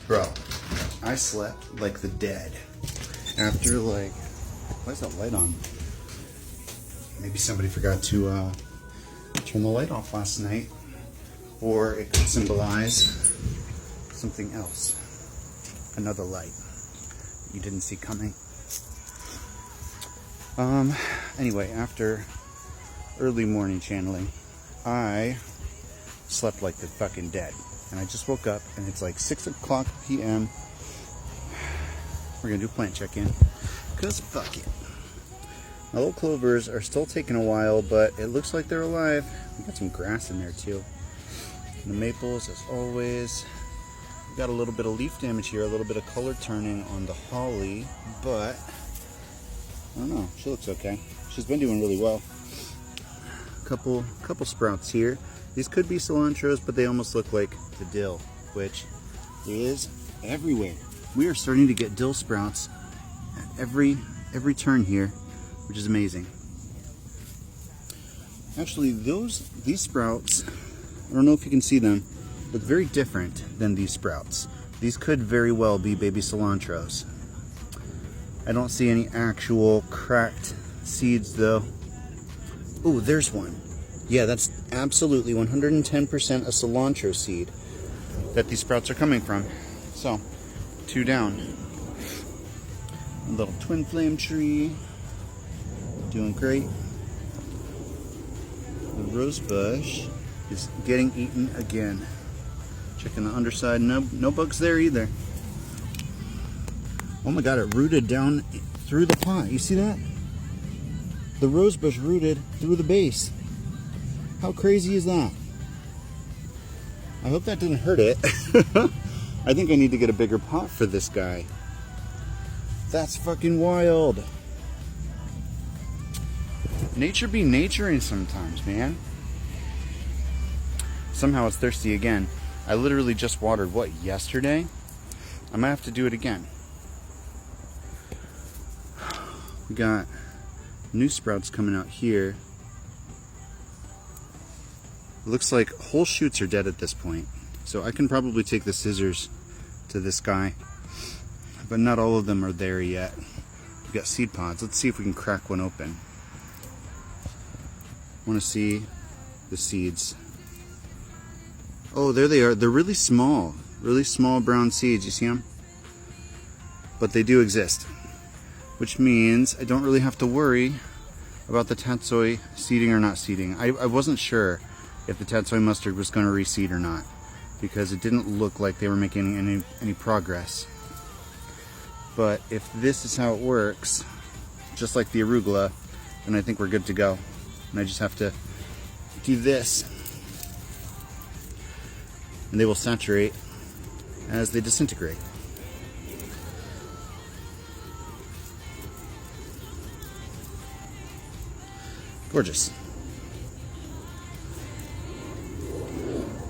Bro, I slept like the dead. After like, why is that light on? Maybe somebody forgot to turn the light off last night. Or it could symbolize something else. Another light you didn't see coming. Anyway, after early morning channeling, I slept like the fucking dead. And I just woke up and it's like 6 o'clock p.m. We're gonna do a plant check-in. Cause fuck it. My little clovers are still taking a while, but it looks like they're alive. We got some grass in there too. The maples, as always. We got a little bit of leaf damage here, a little bit of color turning on the holly, but I don't know, she looks okay. She's been doing really well. Couple sprouts here. These could be cilantros, but they almost look like the dill, which is everywhere. We are starting to get dill sprouts at every turn here, which is amazing. Actually, these sprouts, I don't know if you can see them, look very different than these sprouts. These could very well be baby cilantros. I don't see any actual cracked seeds though. Oh, there's one. Yeah, that's absolutely 110% a cilantro seed that these sprouts are coming from. So, 2 down. A little twin flame tree, doing great. The rose bush is getting eaten again. Checking the underside, no bugs there either. Oh my god, it rooted down through the pot. You see that? The rose bush rooted through the base. How crazy is that? I hope that didn't hurt it. I think I need to get a bigger pot for this guy. That's fucking wild. Nature be naturing sometimes, man. Somehow it's thirsty again. I literally just watered, what, yesterday? I might have to do it again. We got new sprouts coming out here. It looks like whole shoots are dead at this point. So I can probably take the scissors to this guy. But not all of them are there yet. We've got seed pods. Let's see if we can crack one open. I want to see the seeds. Oh, there they are. They're really small brown seeds. You see them? But they do exist. Which means I don't really have to worry about the tatsoi seeding or not seeding. I wasn't sure if the tatsoi mustard was going to reseed or not, because it didn't look like they were making any progress. But if this is how it works, just like the arugula, then I think we're good to go. And I just have to do this, and they will saturate as they disintegrate. Gorgeous.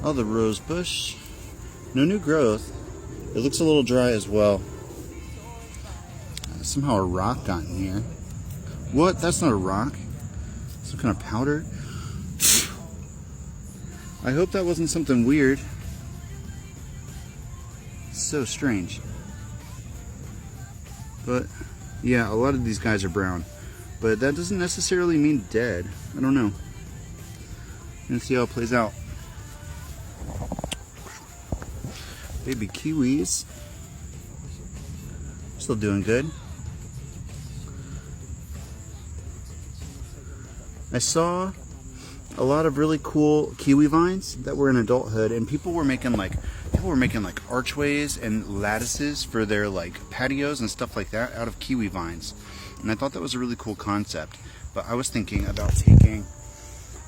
Oh, the rose bush. No new growth. It looks a little dry as well. Somehow a rock got in here. What? That's not a rock. Some kind of powder. I hope that wasn't something weird. So strange. But yeah, a lot of these guys are brown. But that doesn't necessarily mean dead. I don't know. Let's see how it plays out. Baby kiwis. Still doing good. I saw a lot of really cool kiwi vines that were in adulthood, and people were making like archways and lattices for their like patios and stuff like that out of kiwi vines. And I thought that was a really cool concept. But I was thinking about taking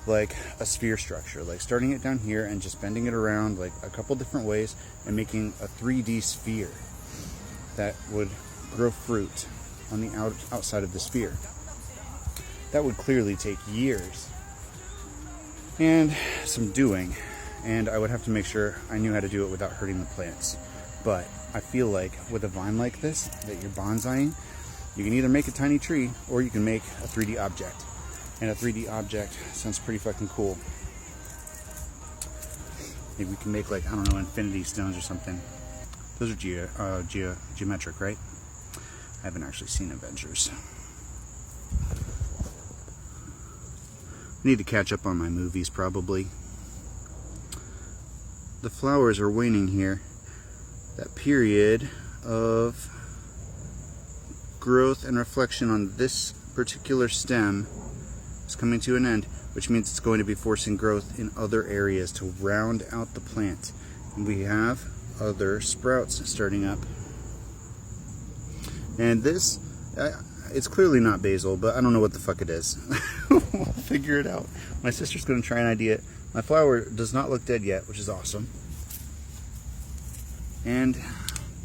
like a sphere structure, like starting it down here and just bending it around like a couple different ways and making a 3D sphere that would grow fruit on the outside of the sphere. That would clearly take years and some doing, and I would have to make sure I knew how to do it without hurting the plants. But I feel like with a vine like this that you're bonsaiing, you can either make a tiny tree or you can make a 3D object. And a 3D object sounds pretty fucking cool. Maybe we can make like, I don't know, infinity stones or something. Those are geometric, right? I haven't actually seen Avengers. I need to catch up on my movies, probably. The flowers are waning here. That period of growth and reflection on this particular stem is coming to an end, which means it's going to be forcing growth in other areas to round out the plant. And we have other sprouts starting up. And this, it's clearly not basil, but I don't know what the fuck it is. We'll figure it out. My sister's going to try and ID it. My flower does not look dead yet, which is awesome. And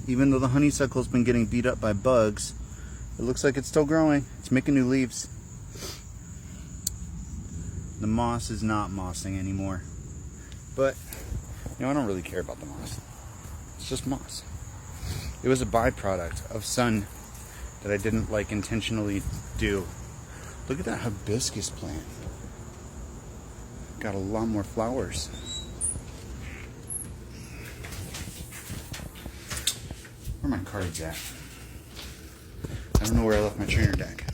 even though the honeysuckle's been getting beat up by bugs, it looks like it's still growing. It's making new leaves. The moss is not mossing anymore. But, you know, I don't really care about the moss. It's just moss. It was a byproduct of sun that I didn't like intentionally do. Look at that hibiscus plant. Got a lot more flowers. Where are my cards at? I don't know where I left my trainer deck.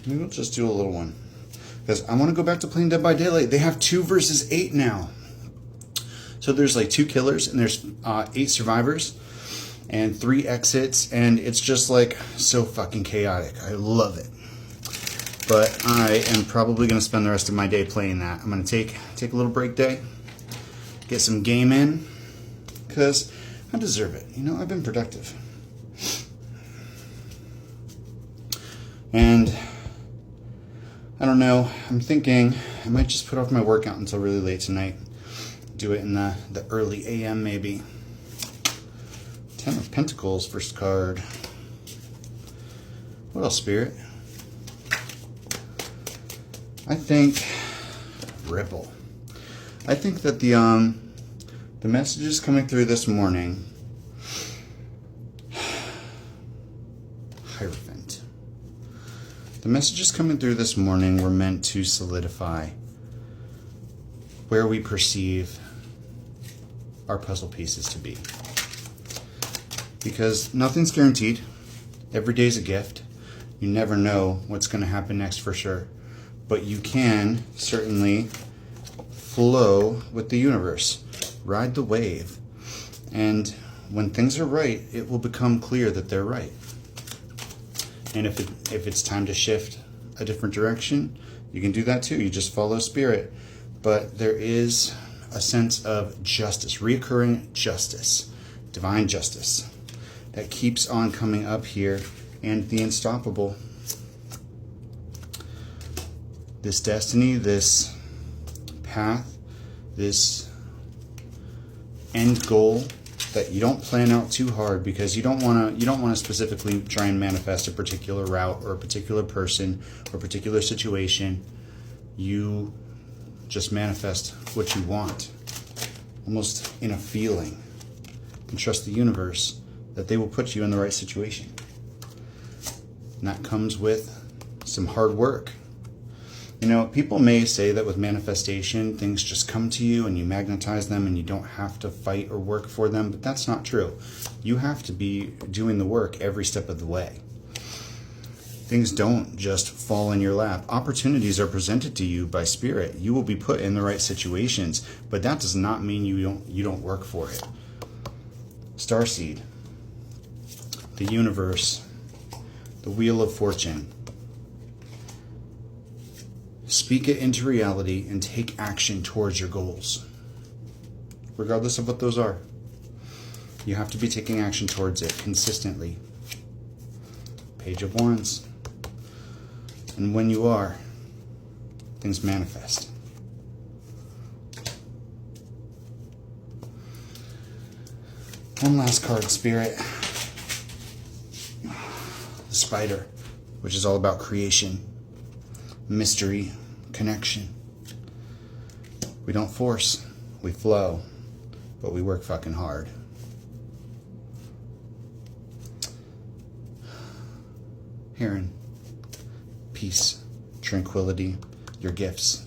Maybe we'll just do a little one. Because I want to go back to playing Dead by Daylight. They have 2 versus 8 now. So there's like 2 killers and there's 8 survivors and 3 exits, and it's just like so fucking chaotic. I love it. But I am probably going to spend the rest of my day playing that. I'm going to take a little break day, get some game in, because I deserve it. You know, I've been productive. And I don't know, I'm thinking I might just put off my workout until really late tonight. Do it in the early AM maybe. 10 of Pentacles, first card. What else, Spirit? I think Ripple. I think that the messages coming through this morning, Hierophant. The messages coming through this morning were meant to solidify where we perceive our puzzle pieces to be. Because nothing's guaranteed. Every day's a gift. You never know what's going to happen next for sure. But you can certainly flow with the universe. Ride the wave. And when things are right, it will become clear that they're right. And if it's time to shift a different direction, you can do that too. You just follow spirit. But there is a sense of justice, reoccurring justice, divine justice, that keeps on coming up here, and the unstoppable. This destiny, this path, this end goal that you don't plan out too hard, because you don't want to specifically try and manifest a particular route or a particular person or a particular situation. You just manifest what you want, almost in a feeling, and trust the universe that they will put you in the right situation. And that comes with some hard work. You know, people may say that with manifestation, things just come to you and you magnetize them and you don't have to fight or work for them, but that's not true. You have to be doing the work every step of the way. Things don't just fall in your lap. Opportunities are presented to you by spirit. You will be put in the right situations, but that does not mean you don't work for it. Starseed, the universe, the wheel of fortune. Speak it into reality and take action towards your goals, regardless of what those are. You have to be taking action towards it consistently. Page of Wands. And when you are, things manifest. One last card, Spirit. The Spider, which is all about creation, mystery, connection. We don't force, we flow, but we work fucking hard. Heron, peace, tranquility, your gifts.